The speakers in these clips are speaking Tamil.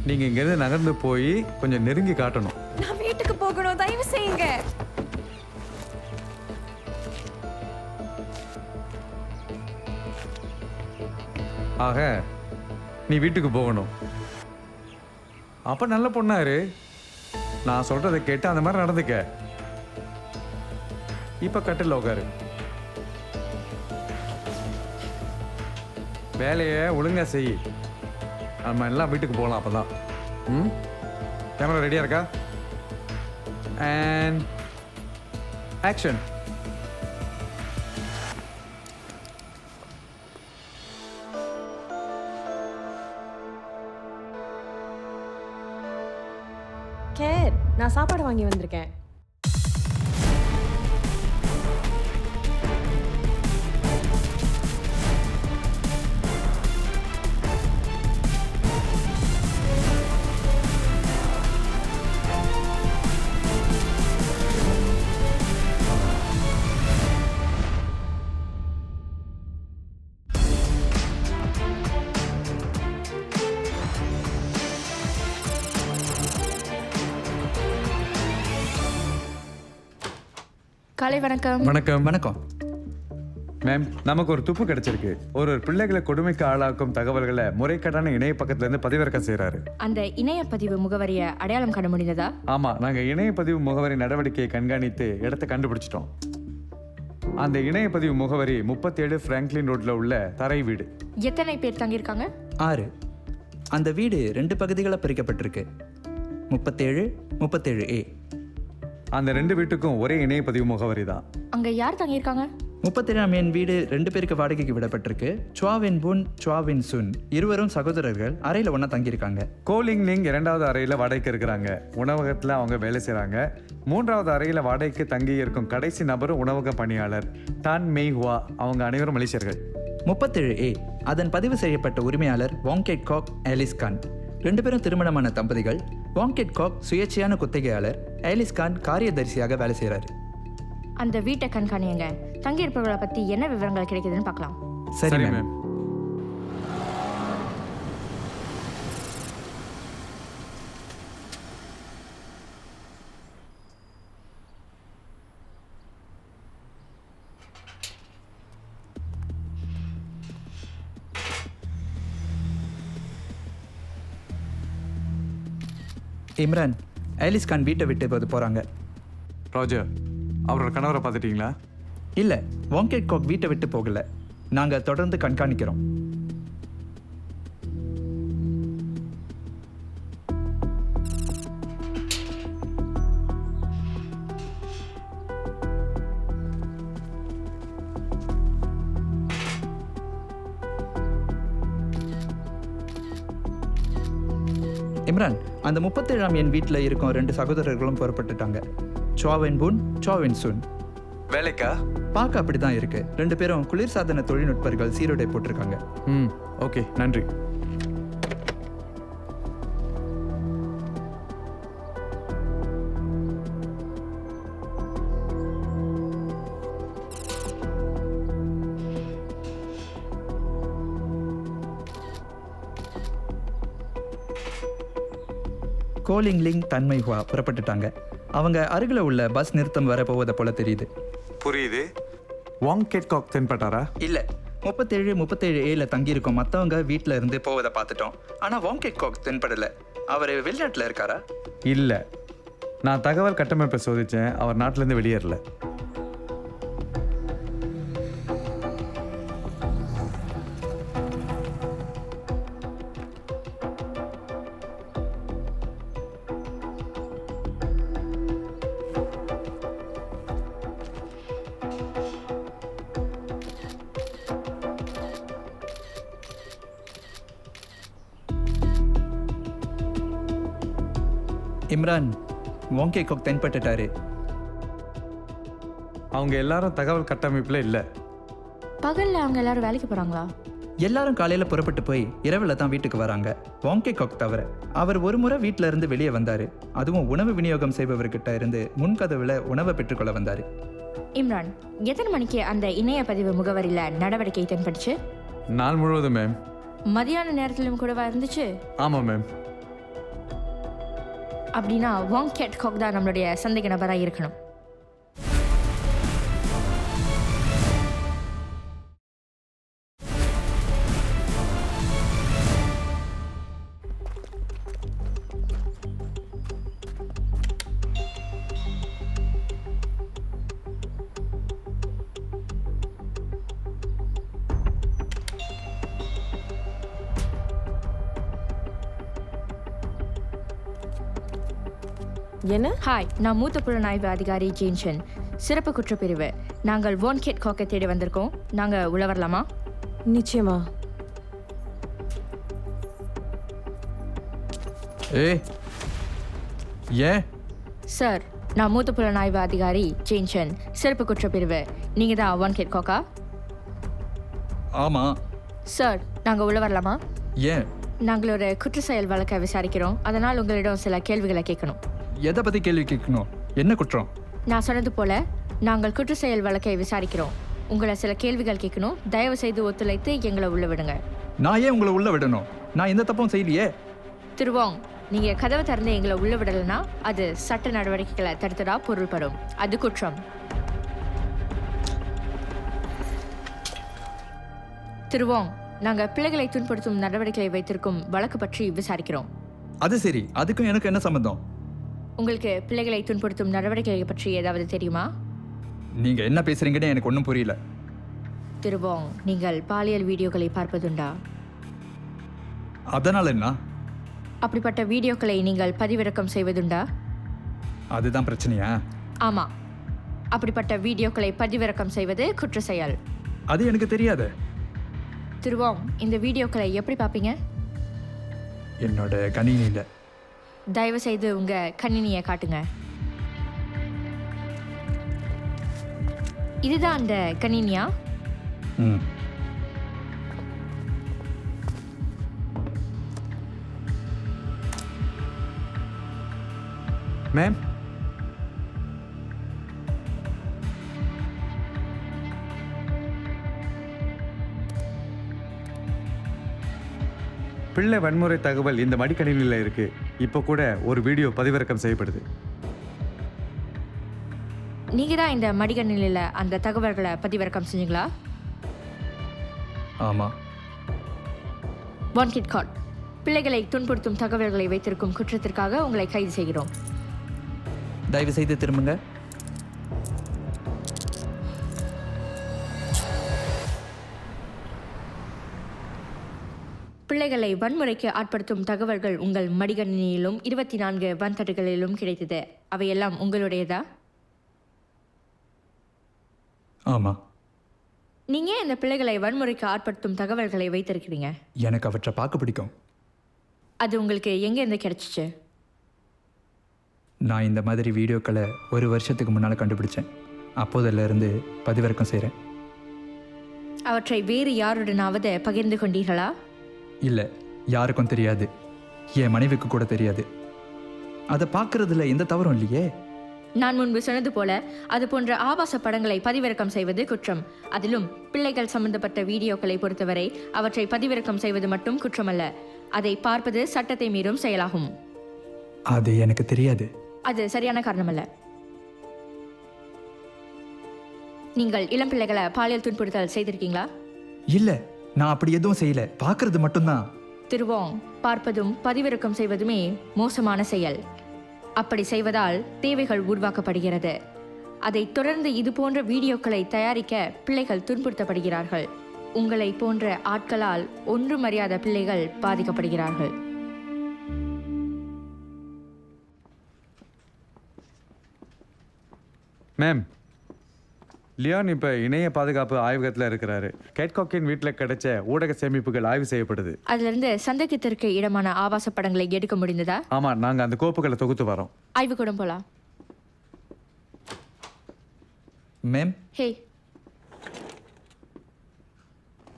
நீங்க இங்கிருந்து நகர்ந்து போய் கொஞ்சம் நெருங்கி காட்டணும். நான் வீட்டுக்கு போகணும், தயவு செய்யுங்க. ஆக நீ வீட்டுக்கு போகணும். அப்ப நல்ல பொண்ணாரு. நான் சொல்றதை கேட்டு அந்த மாதிரி நடந்துக்க. இப்ப கட்டில் உட்காரு. வேலையை ஒழுங்கா செய். நம்ம எல்லாம் வீட்டுக்கு போகலாம் அப்பதான். ம், கேமரா ரெடியா இருக்கா? And action. கேர், நான் சாப்பாடு வாங்கி வந்திருக்கேன். காலை வணக்கம். வணக்கம். வணக்கம் மேம், நமக்கு ஒரு துப்பு கிடைச்சிருக்கு. ஒரு பிள்ளைகளை கொடுமைக்கு ஆளாக்கும் தகவல்களை முறைகேடான இணைய பக்கத்துல இருந்து பதிவிறக்கம் செய்யறாரு. அந்த இணைய பதிவு முகவரியை அடையாளம் காண முடிந்ததா? ஆமா, நாங்க இணைய பதிவு முகவரி நடவடிக்கையை கண்காணித்து இடத்தை கண்டுபிடிச்சிட்டோம். அந்த இணைய பதிவு முகவரி 37 பிராங்க்லின் ரோட்ல உள்ள தரை வீடு. எத்தனை பேர் தங்கியிருக்காங்க? 6. அந்த வீடு 2 பகுதிகளாக பிரிக்கப்பட்டிருக்கு. 37, 37A. அந்த 2 வீட்டுக்கும் ஒரே இணைய பதிவு முகவரி தான். அங்க யார் தங்கியிருக்காங்க? 37ஆம் எண் வீடு 2 பேருக்கு வாடகைக்கு விடப்பட்டிருக்கு. சுவாவின் புன், சுவாவின் சுன் இருவரும் சகோதரர்கள் அறையில் ஒன்றா தங்கியிருக்காங்க. கோலிங் லிங் 2வது அறையில வாடகைக்கு இருக்கிறாங்க. உணவகத்துல அவங்க வேலை செய்றாங்க. 3வது அறையில வாடகைக்கு தங்கி இருக்கும் கடைசி நபரும் உணவக பணியாளர் டான் மெய் ஹுவா. அவங்க அனைவரும் மலேசியர்கள். 37A அதன் பதிவு செய்யப்பட்ட உரிமையாளர் வாங்கெட் காக், ஆலிஸ் கான். 2 பேரும் திருமணமான தம்பதிகள். வாங்கெட் காக் சுயேட்சையான குத்தகையாளர், ஆலிஸ் கான் காரியதரிசியாக வேலை செய்கிறாரு. அந்த வீட்டை கண்காணியுங்க. தங்கியிருப்பவர்களை பத்தி என்ன விவரங்கள் கிடைக்குதுன்னு பார்க்கலாம். சரி மேம். இம்ரான், ஆலிஸ் கான் வீட்டை விட்டு போகிறாங்க. ராஜர், அவரோட கணவரை பார்த்துட்டீங்களா? இல்லை, வாங்கெட் காக் வீட்டை விட்டு போகல. நாங்கள் தொடர்ந்து கண்காணிக்கிறோம். இம்ரான், அந்த 37ஆம் எண் வீட்டில் இருக்கும் 2 சகோதரர்களும் புறப்பட்டுட்டாங்க. சுவாவின் புன், சுவாவின் சுன். வேலைக்கா? பார்க்க அப்படி தான் இருக்கு. 2 பேரும் குளிர்சாதன தொழில்நுட்பர்கள் சீருடை போட்டிருக்காங்க. ம், ஓகே, நன்றி. கோலிங் லிங், தன்மை ஹுவா புறப்பட்டுட்டாங்க. அவங்க அருகில் உள்ள பஸ் நிறுத்தம் வர போவதை போல தெரியுது. புரியுது. வாங்கெட் காக் தென்பட்டாரா? இல்லை, 37, 37Aல தங்கியிருக்கோம் மற்றவங்க வீட்டில் இருந்து போவதை பார்த்துட்டோம். ஆனால் வாங்கெட் காக் தென்படலை. அவர் வெளிநாட்டில் இருக்காரா? இல்லை, நான் தகவல் கட்டமைப்பை சோதித்தேன். அவர் நாட்டிலேருந்து வெளியேறல. இம்ரான், வாங்கெட் காக் தென்பட்டுட்டாரு. அவங்க எல்லாரும் தகவல் கட்டமைப்பில் இல்லை. பகல்ல அவங்க எல்லாரும் வேலைக்கு போறாங்களா? எல்லாரும் காலையில் புறப்பட்டு போய் இரவில் தான் வீட்டுக்கு வராங்க. வாங்கெட் காக் தவிர. அவர் ஒரு முறை வீட்டில் இருந்து வெளியே வந்தார். அதுவும் உணவு விநியோகம் செய்பவர்கிட்ட இருந்து முன்கதவில் உணவை பெற்றுக்கொள்ள வந்தார். இம்ரான், எத்தனை மணிக்கு அந்த இணைய பதிவு முகவரியில் நடவடிக்கை தென்பட்டுச்சு? நாள் முழுவதும் மேம். மதியான நேரத்திலும் கூடவா இருந்துச்சு? ஆமாம் மேம். அப்படின்னா வாங் கேட் காக் தான் நம்மளுடைய சந்தேக நபராக இருக்கணும். என்ன? ஹாய், நான் மூத்த புலனாய்வு அதிகாரி ஜேன்சன், சிறப்பு குற்றப்பிரிவு. நாங்கள் வாங் கேட் காக்கை தேடி வந்திருக்கோம். நாங்கள் உள்ள வரலாமா? நிச்சயமா. ஏன்? சார், நான் மூத்த புலனாய்வு அதிகாரி ஜேன்சன், சிறப்பு குற்றப்பிரிவு. நீங்கள் தான் வாங் கேட் காக்கா? ஆமாம். சார், நாங்கள் உள்ள வரலாமா? ஏன்? நாங்கள் ஒரு குற்ற செயல் வழக்கை விசாரிக்கிறோம். அதனால் உங்களிடம் சில கேள்விகளை கேட்கணும். எதை பற்றி கேள்வி கேட்கணும்? என்ன குற்றம்? நான் சொன்னது போல நாங்கள் குற்ற செயல் வழக்கை விசாரிக்கிறோம். உங்களை சில கேள்விகள் கேட்கணும். தயவு செய்து ஒத்துழைத்து எங்களை உள்ள விடுங்க. நான் ஏன் உங்களை உள்ள விடணும்? நான் எந்த தப்பும் செய்யலையே. திருவாங், நீங்கள் கதவை திறந்து எங்களை உள்ள விடலைன்னா அது சட்ட நடவடிக்கைகளை தடுத்ததா பொருள்படும். அது குற்றம். திருவாங், நாங்கள் பிள்ளைகளை துன்புறுத்தும் நடவடிக்கைகளை வைத்திருக்கும் வழக்கு பற்றி விசாரிக்கிறோம். அது சரி, அதுக்கும் எனக்கு என்ன சம்மந்தம்? உங்களுக்கு பிள்ளைகளை துன்புறுத்தும் நடவடிக்கைகளை பற்றி ஏதாவது தெரியுமா? நீங்கள் என்ன பேசுகிறீங்கன்னு எனக்கு ஒன்றும் புரியல. திருவாங், நீங்கள் பாலியல் வீடியோக்களை பார்ப்பதுண்டா? அதனால் என்ன? அப்படிப்பட்ட வீடியோக்களை நீங்கள் பதிவிறக்கம் செய்வதுண்டா? அதுதான் பிரச்சனையா? ஆமாம், அப்படிப்பட்ட வீடியோக்களை பதிவிறக்கம் செய்வது குற்ற செயல். அது எனக்கு தெரியாது. திருவாங், இந்த வீடியோக்களை எப்படி பார்ப்பீங்க? என்னோட கணினியில். தயவு செய்து உங்க கணினியை காட்டுங்க. இதுதான் அந்த கணினியா? ம். மேம், பிள்ளை வன்முறை தகவல் இந்த மடிக்கணினியில் இருக்கு. இப்போ கூட ஒரு வீடியோ பதிவிறக்கம் செய்யப்படுது. நீங்க தான் இந்த மடிக்கணினியில் அந்த தகவல்களை பதிவிறக்கம் செஞ்சீங்களா? ஆமாம். வாங் கேட் காக், பிள்ளைகளை துன்புறுத்தும் தகவல்களை வைத்திருக்கும் குற்றத்திற்காக உங்களை கைது செய்கிறோம். தயவு செய்து திரும்புங்க. பிள்ளைகளை வன்முறைக்கு ஆட்படுத்தும் தகவல்கள் உங்கள் மடிக்கணினியிலும் 24 வன்தட்டுகளிலும் கிடைத்தது. அவையெல்லாம் உங்களுடையதா? ஆமாம். நீங்க ஏன் இந்த பிள்ளைகளை வன்முறைக்கு ஆட்படுத்தும் தகவல்களை வைத்திருக்கிறீங்க? எனக்கு அவற்றை பார்க்க பிடிக்கும். அது உங்களுக்கு எங்கேருந்து கிடைச்சிச்சு? நான் இந்த மாதிரி வீடியோக்களை 1 வருஷத்துக்கு முன்னால் கண்டுபிடிச்சேன். அப்போதிலிருந்து பதிவிறக்கம் செய்கிறேன். அவற்றை வேறு யாருடனாவது பகிர்ந்து கொண்டீர்களா? இல்லை, யாருக்கும் தெரியாது. என் மனைவிக்கு கூட தெரியாது. அதை பார்க்கறதுல எந்த தவறும் இல்லையே. நான் முன்பு சொன்னது போல அது போன்ற ஆபாச படங்களை பதிவிறக்கம் செய்வது குற்றம். அதிலும் பிள்ளைகள் சம்பந்தப்பட்ட வீடியோக்களை பொறுத்தவரை அவற்றை பதிவிறக்கம் செய்வது மட்டும் குற்றமல்ல, அதை பார்ப்பது சட்டத்தை மீறும் செயலாகும். அது எனக்கு தெரியாது. அது சரியான காரணமல்ல. நீங்கள் இளம் பிள்ளைகளை பாலியல் துன்புறுத்தல் செய்திருக்கீங்களா? இல்லை, நான் அப்படி எதுவும் செய்யல. பார்க்கறது மட்டும்தான். திருவாங், பார்ப்பதும் பதிவிறக்கம் செய்வதுமே மோசமான செயல். அப்படி செய்வதால் தேவைகள் உருவாக்கப்படுகிறது. அதைத் தொடர்ந்து இது போன்ற வீடியோக்களை தயாரிக்க பிள்ளைகள் துன்புறுத்தப்படுகிறார்கள். உங்களை போன்ற ஆட்களால் ஒன்றும் அறியாத பிள்ளைகள் பாதிக்கப்படுகிறார்கள். மேம், லியான் இப்போ இணைய பாதுகாப்பு ஆய்வகத்தில் இருக்கிறாரு. கேட்காக்கின் வீட்டில் கிடைச்ச ஊடக சேமிப்புகள் ஆய்வு செய்யப்படுது. அதிலிருந்து சந்தேகத்திற்கு இடமான ஆபாச படங்களை எடுக்க முடிந்ததா? ஆமாம், நாங்கள் அந்த கோப்புகளை தொகுத்து வரோம். ஆய்வுக்கூடம் போலாம். மேம், ஹே,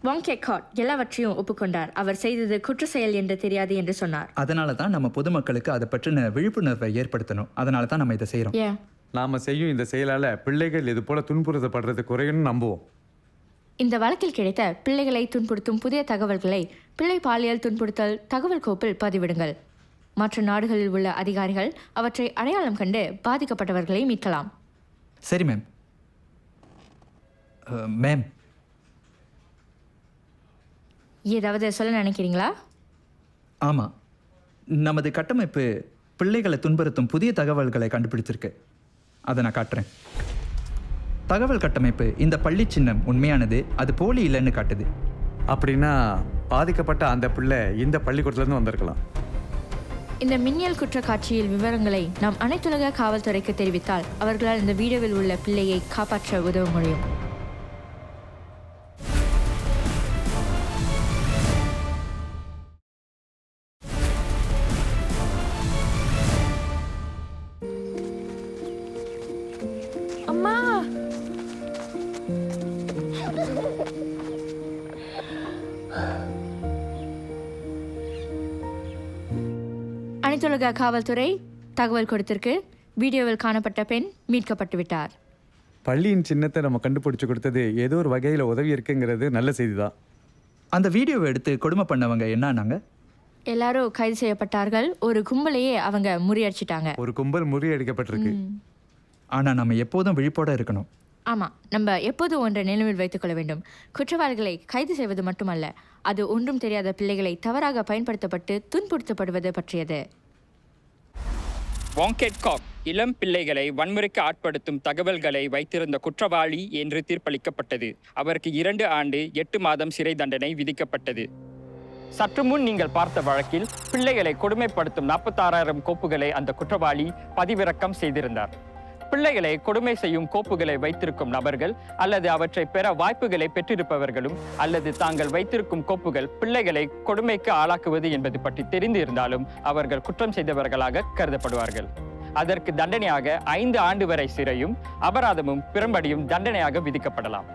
வாங் கேட் காக் எல்லாவற்றையும் ஒப்புக்கொண்டார். அவர் செய்தது குற்ற செயல் என்று தெரியாது என்று சொன்னார். அதனால தான் நம்ம பொதுமக்களுக்கு அதை பற்றின விழிப்புணர்வை ஏற்படுத்தணும். அதனால தான் நம்ம இதை செய்கிறோம். ஏன்? நாம் செய்யும் இந்த செயலால் பிள்ளைகள் இது போல துன்புறுத்தப்படுறது குறையும்னு நம்புவோம். இந்த வழக்கில் கிடைத்த பிள்ளைகளை துன்புறுத்தும் புதிய தகவல்களை பிள்ளை பாலியல் துன்புறுத்தல் தகவல் கோப்பில் பதிவிடுங்கள். மற்ற நாடுகளில் உள்ள அதிகாரிகள் அவற்றை அடையாளம் கண்டு பாதிக்கப்பட்டவர்களை மீட்கலாம். சரி மேம். மேம், ஏதாவது சொல்ல நினைக்கிறீங்களா? ஆமாம், நமது கட்டமைப்பு பிள்ளைகளை துன்புறுத்தும் புதிய தகவல்களை கண்டுபிடிச்சிருக்கு. அதை நான் காட்டுறேன். தகவல் கட்டமைப்பு இந்த பள்ளி சின்னம் உண்மையானது, அது போலி இல்லைன்னு காட்டுது. அப்படின்னா பாதிக்கப்பட்ட அந்த பிள்ளை இந்த பள்ளிக்கூடத்துலேருந்து வந்திருக்கலாம். இந்த மின்னியல் குற்றக்காட்சியில் விவரங்களை நாம் அனைத்துலக காவல்துறைக்கு தெரிவித்தால் அவர்களால் இந்த வீடியோவில் உள்ள பிள்ளையை காப்பாற்ற உதவ முடியும். அம்மா, அனைத்துலக காவல்துறை தகவல் கொடுத்திருக்கு. வீடியோவில் காணப்பட்ட பெண் மீட்கப்பட்டு விட்டார். பள்ளியின் சின்னத்தை நம்ம கண்டுபிடிச்சு கொடுத்தது ஏதோ ஒரு வகையில் உதவி இருக்குங்கிறது நல்ல செய்தி தான். அந்த வீடியோவை எடுத்து கொடுமை பண்ணவங்க என்னன்னாங்க? எல்லாரும் கைது செய்யப்பட்டார்கள். ஒரு கும்பலையே அவங்க முறியடிச்சிட்டாங்க. ஒரு கும்பல் முறியடிக்கப்பட்டிருக்கு. ஆனால் நம்ம எப்போதும் விழிப்போட இருக்கணும். ஆமாம், நம்ம எப்போதும் ஒன்றை நினைவில் வைத்துக்கொள்ள வேண்டும். குற்றவாளிகளை கைது செய்வது மட்டுமல்ல, அது ஒன்றும் தெரியாத பிள்ளைகளை தவறாக பயன்படுத்தப்பட்டு துன்புறுத்தப்படுவது பற்றியது. வாங்கெட் காக் இளம் பிள்ளைகளை வன்முறைக்கு ஆட்படுத்தும் தகவல்களை வைத்திருந்த குற்றவாளி என்று தீர்ப்பளிக்கப்பட்டது. அவருக்கு 2 ஆண்டு 8 மாதம் சிறை தண்டனை விதிக்கப்பட்டது. சற்று முன் நீங்கள் பார்த்த வழக்கில் பிள்ளைகளை கொடுமைப்படுத்தும் 46,000 கோப்புகளை அந்த குற்றவாளி பதிவிறக்கம் செய்திருந்தார். பிள்ளைகளை கொடுமை செய்யும் கோப்புகளை வைத்திருக்கும் நபர்கள் அல்லது அவற்றை பெற வாய்ப்புகளை பெற்றிருப்பவர்களும் அல்லது தாங்கள் வைத்திருக்கும் கோப்புகள் பிள்ளைகளை கொடுமைக்கு ஆளாக்குவது என்பது பற்றி தெரிந்து இருந்தாலும் அவர்கள் குற்றம் செய்தவர்களாக கருதப்படுவார்கள். அதற்கு தண்டனையாக 5 ஆண்டு வரை சிறையும் அபராதமும் பிறம்படியும் தண்டனையாக விதிக்கப்படலாம்.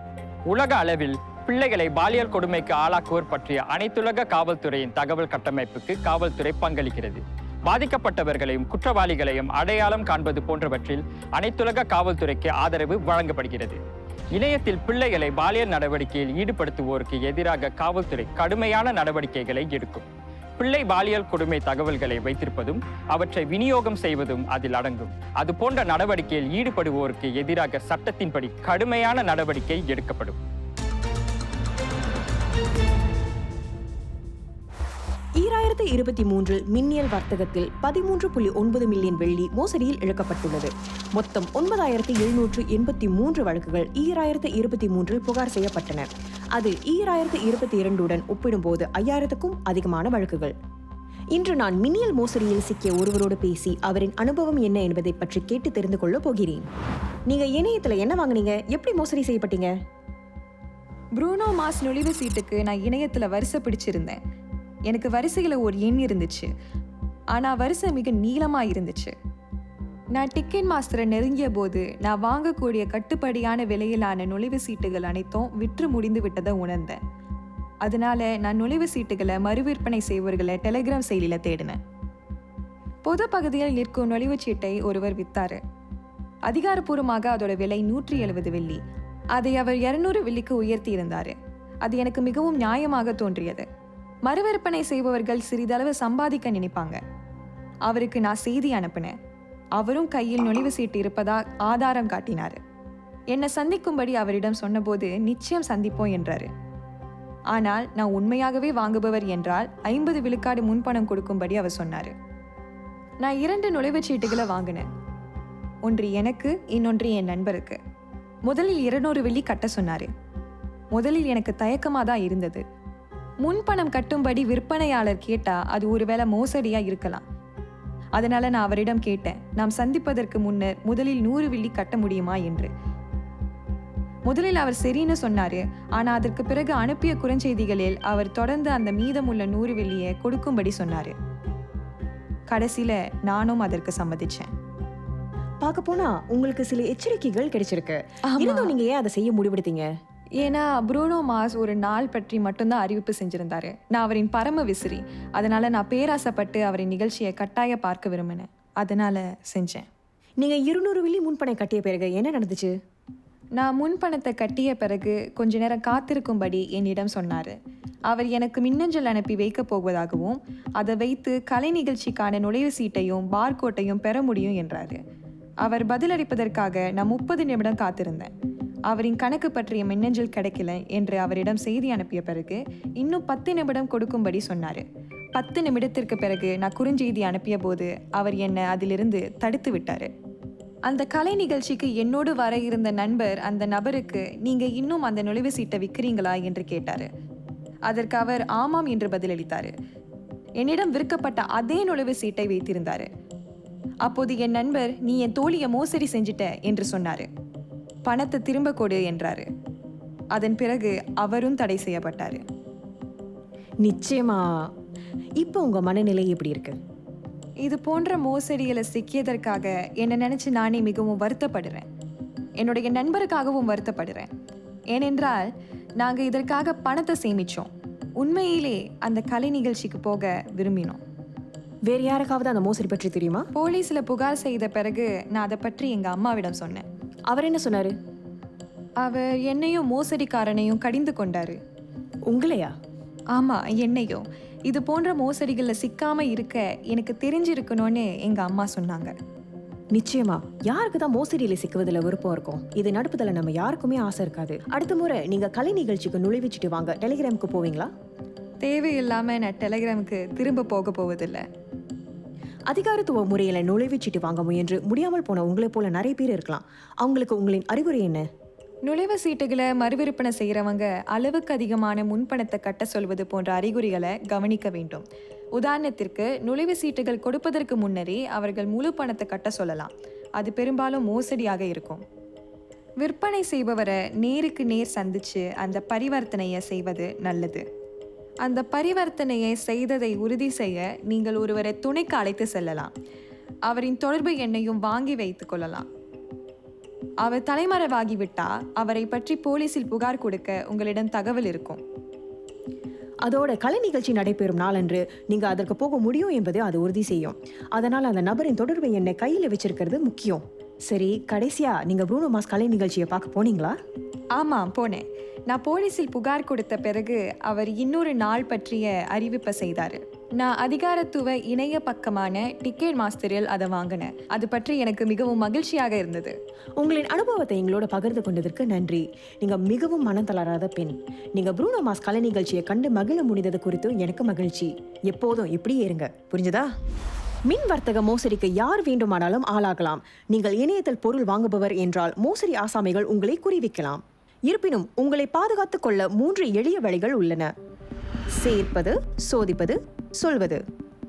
உலக அளவில் பிள்ளைகளை பாலியல் கொடுமைக்கு ஆளாக்குவோர் பற்றிய அனைத்துலக காவல்துறையின் தகவல் கட்டமைப்புக்கு காவல்துறை பங்களிக்கிறது. பாதிக்கப்பட்டவர்களையும் குற்றவாளிகளையும் அடையாளம் காண்பது போன்றவற்றில் அனைத்துலக காவல்துறைக்கு ஆதரவு வழங்கப்படுகிறது. இணையத்தில் பிள்ளைகளை பாலியல் நடவடிக்கையில் ஈடுபடுத்துவோருக்கு எதிராக காவல்துறை கடுமையான நடவடிக்கைகளை எடுக்கும். பிள்ளை பாலியல் கொடுமை தகவல்களை வைத்திருப்பதும் அவற்றை விநியோகம் செய்வதும் அதில் அடங்கும். அது போன்ற நடவடிக்கையில் ஈடுபடுவோருக்கு எதிராக சட்டத்தின்படி கடுமையான நடவடிக்கை எடுக்கப்படும். 2023 மின்னியல் வர்த்தகத்தில் 13.9 மில்லியன் வெள்ளி மோசடியில் இழக்கப்பட்டுள்ளது. மொத்தம் 9,783 வழக்குகள் 2023 புகார் செய்யப்பட்டன. அது 2022 ஒப்பிடும்போது 5,000க்கும் அதிகமான வழக்குகள். இன்று நான் மின்னியல் மோசடியில் சிக்கிய ஒருவரோடு பேசி அவரின் அனுபவம் என்ன என்பதை பற்றி கேட்டு தெரிந்து கொள்ள போகிறேன். நீங்க இணையத்துல என்ன வாங்குனீங்க? எப்படி மோசடி செய்யப்பட்டீங்க? ப்ரூனோ மாஸ் நுழைவு சீட்டுக்கு நான் இணையத்தில் வரிசை பிடிச்சிருந்தேன். எனக்கு வரிசையில் ஒரு எண் இருந்துச்சு, ஆனால் வரிசை மிக நீளமாக இருந்துச்சு. நான் டிக்கெட் மாஸ்டரை நெருங்கிய போது நான் வாங்கக்கூடிய கட்டுப்படியான விலையிலான நுழைவு சீட்டுகள் அனைத்தும் விற்று முடிந்து விட்டதை உணர்ந்தேன். அதனால நான் நுழைவு சீட்டுகளை மறுவிற்பனை செய்வர்களை டெலிகிராம் செயலியில் தேடினேன். பொது பகுதியில் நிற்கும் நுழைவுச் சீட்டை ஒருவர் வித்தாரு. அதிகாரப்பூர்வமாக அதோட விலை 170 வெள்ளி. அதை அவர் 200 வெள்ளிக்கு உயர்த்தி இருந்தார். அது எனக்கு மிகவும் நியாயமாக தோன்றியது. மறுவிற்பனை செய்பவர்கள் சிறிதளவு சம்பாதிக்க நினைப்பாங்க. அவருக்கு நான் செய்தி அனுப்பினேன். அவரும் கையில் நுழைவு சீட்டு இருப்பதா ஆதாரம் காட்டினார். என்னை சந்திக்கும்படி அவரிடம் சொன்னபோது நிச்சயம் சந்திப்போம் என்றாரு. ஆனால் நான் உண்மையாகவே வாங்குபவர் என்றால் 50 விழுக்காடு முன்பணம் கொடுக்கும்படி அவர் சொன்னார். நான் 2 நுழைவுச் சீட்டுகளை வாங்கினேன். ஒன்று எனக்கு, இன்னொன்று என் நண்பருக்கு. முதலில் 200 வெள்ளி கட்ட சொன்னார். முதலில் எனக்கு தயக்கமாக தான் இருந்தது. முன்பணம் கட்டும்படி விற்பனையாளர் கேட்டா அது ஒருவேளை மோசடியா இருக்கலாம். அதனால நான் அவரிடம் கேட்டேன், நாம் சந்திப்பதற்கு முன்னர் முதலில் 100 வெள்ளி கட்ட முடியுமா என்று. முதலில் அவர் சரின்னு சொன்னாரு. ஆனா அதற்கு பிறகு அனுப்பிய குறுஞ்செய்திகளில் அவர் தொடர்ந்து அந்த மீதமுள்ள 100 வெள்ளியை கொடுக்கும்படி சொன்னாரு. கடைசியில நானும் அதற்கு சம்மதிச்சேன். பார்க்க போனா உங்களுக்கு சில எச்சரிக்கைகள் கிடைச்சிருக்கு. இருந்தும் நீங்க ஏன் அதை செய்ய முடிவெடுத்தீங்க? ஏன்னா ப்ரூனோ மாஸ் ஒரு நாள் பற்றி மட்டும்தான் அறிவிப்பு செஞ்சிருந்தாரு. நான் அவரின் பரம விசிறி. அதனால நான் பேராசைப்பட்டு அவரின் நிகழ்ச்சியை கட்டாய பார்க்க விரும்பினேன். அதனால செஞ்சேன். நீங்க 200 வெள்ளி முன்பணம் கட்டிய பிறகு என்ன நடந்துச்சு? நான் முன்பணத்தை கட்டிய பிறகு கொஞ்ச நேரம் காத்திருக்கும்படி என்னிடம் சொன்னார். அவர் எனக்கு மின்னஞ்சல் அனுப்பி வைக்கப் போவதாகவும் அதை வைத்து கலை நிகழ்ச்சிக்கான நுழைவு சீட்டையும் பார்கோட்டையும் பெற முடியும் என்றார். அவர் பதிலளிப்பதற்காக நான் 30 நிமிடம் காத்திருந்தேன். அவரின் கணக்கு பற்றிய மின்னஞ்சல் கிடைக்கல என்று அவரிடம் செய்தி அனுப்பிய பிறகு இன்னும் 10 நிமிடம் கொடுக்கும்படி சொன்னார். 10 நிமிடத்திற்கு பிறகு நான் குறுஞ்செய்தி அனுப்பிய போது அவர் என்னை அதிலிருந்து தடுத்து விட்டார். அந்த கலை நிகழ்ச்சிக்கு என்னோடு வர இருந்த நண்பர் அந்த நபருக்கு நீங்கள் இன்னும் அந்த நுழைவு சீட்டை விற்கிறீங்களா என்று கேட்டார். அதற்கு அவர் ஆமாம் என்று பதிலளித்தார். என்னிடம் விற்கப்பட்ட அதே நுழைவு சீட்டை வைத்திருந்தார். அப்போது என் நண்பர், நீ என் தோழியை மோசடி செஞ்சிட்ட என்று சொன்னார். பணத்தை திரும்ப கொடு என்றார். அதன் பிறகு அவரும் தடை செய்யப்பட்டார். நிச்சயமா. இப்போ உங்க மனநிலை எப்படி இருக்கு? இது போன்ற மோசடிகளை சிக்கியதற்காக என்னை நினைச்சு நானே மிகவும் வருத்தப்படுறேன். என்னுடைய நண்பருக்காகவும் வருத்தப்படுறேன். ஏனென்றால் நாங்கள் இதற்காக பணத்தை சேமிச்சோம். உண்மையிலே அந்த கலை நிகழ்ச்சிக்கு போக விரும்பினோம். வேற யாருக்காவது அந்த மோசடி பற்றி தெரியுமா? போலீஸில் புகார் செய்த பிறகு நான் அதை பற்றி எங்கள் அம்மாவிடம் சொன்னேன். அவர் என்ன சொன்னாரு? அவர் என்னையும் மோசடிக்காரனையும் கடிந்து கொண்டாரு. உங்களையா? ஆமாம், என்னையும். இது போன்ற மோசடிகளில் சிக்காம இருக்க எனக்கு தெரிஞ்சிருக்கணும்னு எங்கள் அம்மா சொன்னாங்க. நிச்சயமா. யாருக்கு தான் மோசடியில சிக்குவதில் விருப்பம் இருக்கும்? இது நடப்பதில் நம்ம யாருக்குமே ஆசை இருக்காது. அடுத்த முறை நீங்க கலை நிகழ்ச்சிக்கு நுழைவிச்சுட்டு வாங்க. டெலிகிராமுக்கு போவீங்களா? தேவையில்லாமல் நான் டெலிகிராமுக்கு திரும்ப போக போவதில்லை. அதிகாரத்துவ முறையில் நுழைவுச்சீட்டு வாங்க முயன்று முடியாமல் போன உங்களை போல நிறைய பேர் இருக்கலாம். அவங்களுக்கு உங்களின் அறிவுரை என்ன? நுழைவு சீட்டுகளை மறுவிற்பனை செய்கிறவங்க அளவுக்கு அதிகமான முன்பணத்தை கட்ட சொல்வது போன்ற அறிகுறிகளை கவனிக்க வேண்டும். உதாரணத்திற்கு, நுழைவு சீட்டுகள் கொடுப்பதற்கு முன்னரே அவர்கள் முழு பணத்தை கட்ட சொல்லலாம். அது பெரும்பாலும் மோசடியாக இருக்கும். விற்பனை செய்பவரை நேருக்கு நேர் சந்திச்சு அந்த பரிவர்த்தனையை செய்வது நல்லது. அந்த பரிவர்த்தனையை செய்ததை உறுதி செய்ய நீங்கள் ஒருவரை துணைக்கு அழைத்து செல்லலாம். அவரின் தொடர்பு எண்ணையும் வாங்கி வைத்துக் கொள்ளலாம். அவர் தலைமறைவாகிவிட்டால் அவரை பற்றி போலீசில் புகார் கொடுக்க உங்களிடம் தகவல் இருக்கும். அதோட கலை நிகழ்ச்சி நடைபெறும் நாளன்று நீங்க அதற்கு போக முடியும் என்பது அது உறுதி செய்யும். அதனால் அந்த நபரின் தொடர்பு எண்ணை கையில் வச்சிருக்கிறது முக்கியம். சரி, கடைசியா நீங்க ப்ரூனோ மார்ஸ் கலை நிகழ்ச்சியை பார்க்க போனீங்களா? ஆமாம், போனேன். நான் போலீஸில் புகார் கொடுத்த பிறகு அவர் இன்னொரு நாள் பற்றிய அறிவிப்பை செய்தார். நான் அதிகாரத்துவ இணைய பக்கமான டிக்கெட் மாஸ்டரில் அதை வாங்கினேன். அது பற்றி எனக்கு மிகவும் மகிழ்ச்சியாக இருந்தது. உங்களின் அனுபவத்தை எங்களோட பகிர்ந்து கொண்டதற்கு நன்றி. நீங்க மிகவும் மனம் தளராத பெண். நீங்க ப்ரூனோ மார்ஸ் கலை நிகழ்ச்சியை கண்டு மகிழ முடிந்தது குறித்து எனக்கு மகிழ்ச்சி. எப்போதும் இப்படியே இருங்க, புரிஞ்சதா? மின் வர்த்தக மோசடிக்கு யார் வேண்டுமானாலும் ஆளாகலாம். நீங்கள் இணையத்தில் பொருள் வாங்குபவர் என்றால் மோசடி ஆசாமிகள் உங்களை குறிவிக்கலாம். இருப்பினும் உங்களை பாதுகாத்துக் கொள்ள 3 எளிய வழிகள் உள்ளன. சேர்ப்பது, சோதிப்பது, சொல்வது.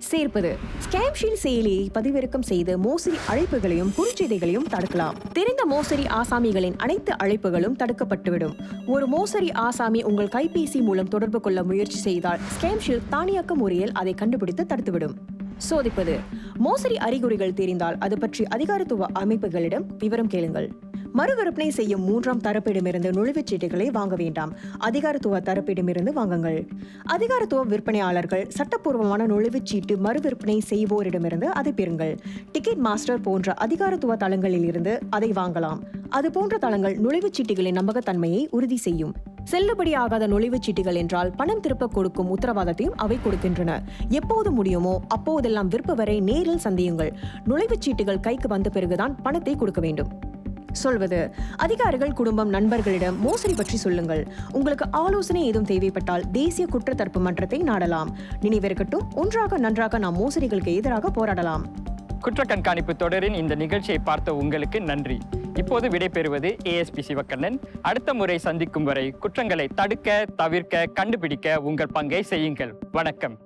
சேர்ப்பது. ஸ்கேம்ஷீல்ட் செயலியை பதிவிறக்கம் செய்து மோசடி அழைப்புகளையும் குறுஞ்செய்திகளையும் தடுக்கலாம். தெரிந்த மோசடி ஆசாமிகளின் அனைத்து அழைப்புகளும் தடுக்கப்பட்டுவிடும். ஒரு மோசடி ஆசாமி உங்கள் கைபேசி மூலம் தொடர்பு கொள்ள முயற்சி செய்தால் ஸ்கேம்ஷீல்ட் தானியக்க முறையில் அதை கண்டுபிடித்து தடுத்துவிடும். சோதிப்பது. மோசடி அறிகுறிகள் தெரிந்தால் அது பற்றி அதிகாரத்துவ அமைப்புகளிடம் விவரம் கேளுங்கள். மறுவிற்பனை செய்யும் 3ஆம் தரப்பிடமிருந்து நுழைவுச் சீட்டுகளை வாங்க வேண்டாம். அதிகாரத்துவ தரப்பிடமிருந்து வாங்குங்கள். அதிகாரத்துவ விற்பனையாளர்கள் சட்டப்பூர்வமான நுழைவுச் சீட்டு மறுவிற்பனை செய்வோரிடமிருந்து அதை பெறுங்கள். டிக்கெட் மாஸ்டர் போன்ற அதிகாரத்துவ தளங்களில் இருந்து அதை வாங்கலாம். அது போன்ற தளங்கள் நுழைவுச் சீட்டுகளின் நம்பகத்தன்மையை உறுதி செய்யும். செல்லுபடியாகாத நுழைவுச் சீட்டுகள் என்றால் பணம் திருப்ப கொடுக்கும் உத்தரவாதத்தையும் அவை கொடுக்கின்றன. எப்போது முடியுமோ அப்போதெல்லாம் விற்பவரை நேரில் சந்தியுங்கள். நுழைவுச் சீட்டுகள் கைக்கு வந்த பிறகுதான் பணத்தை கொடுக்க வேண்டும். சொல்வது. அதிகாரிகள், குடும்பம், நண்பர்களிடம் மோசடி பற்றி சொல்லுங்கள். உங்களுக்கு ஆலோசனை ஏதும் தேவைப்பட்டால் தேசிய குற்றத்தடுப்பு மன்றத்தை நாடலாம். நினைவிருக்கட்டும், ஒன்றாக நன்றாக நாம் மோசடிகளுக்கு எதிராக போராடலாம். குற்ற கண்காணிப்பு தொடரின் இந்த நிகழ்ச்சியை பார்த்த உங்களுக்கு நன்றி. இப்போது விடைபெறுவது ஏஎஸ்பி சிவக்கண்ணன். அடுத்த முறை சந்திக்கும் வரை குற்றங்களை தடுக்க, தவிர்க்க, கண்டுபிடிக்க உங்கள் பங்கை செய்யுங்கள். வணக்கம்.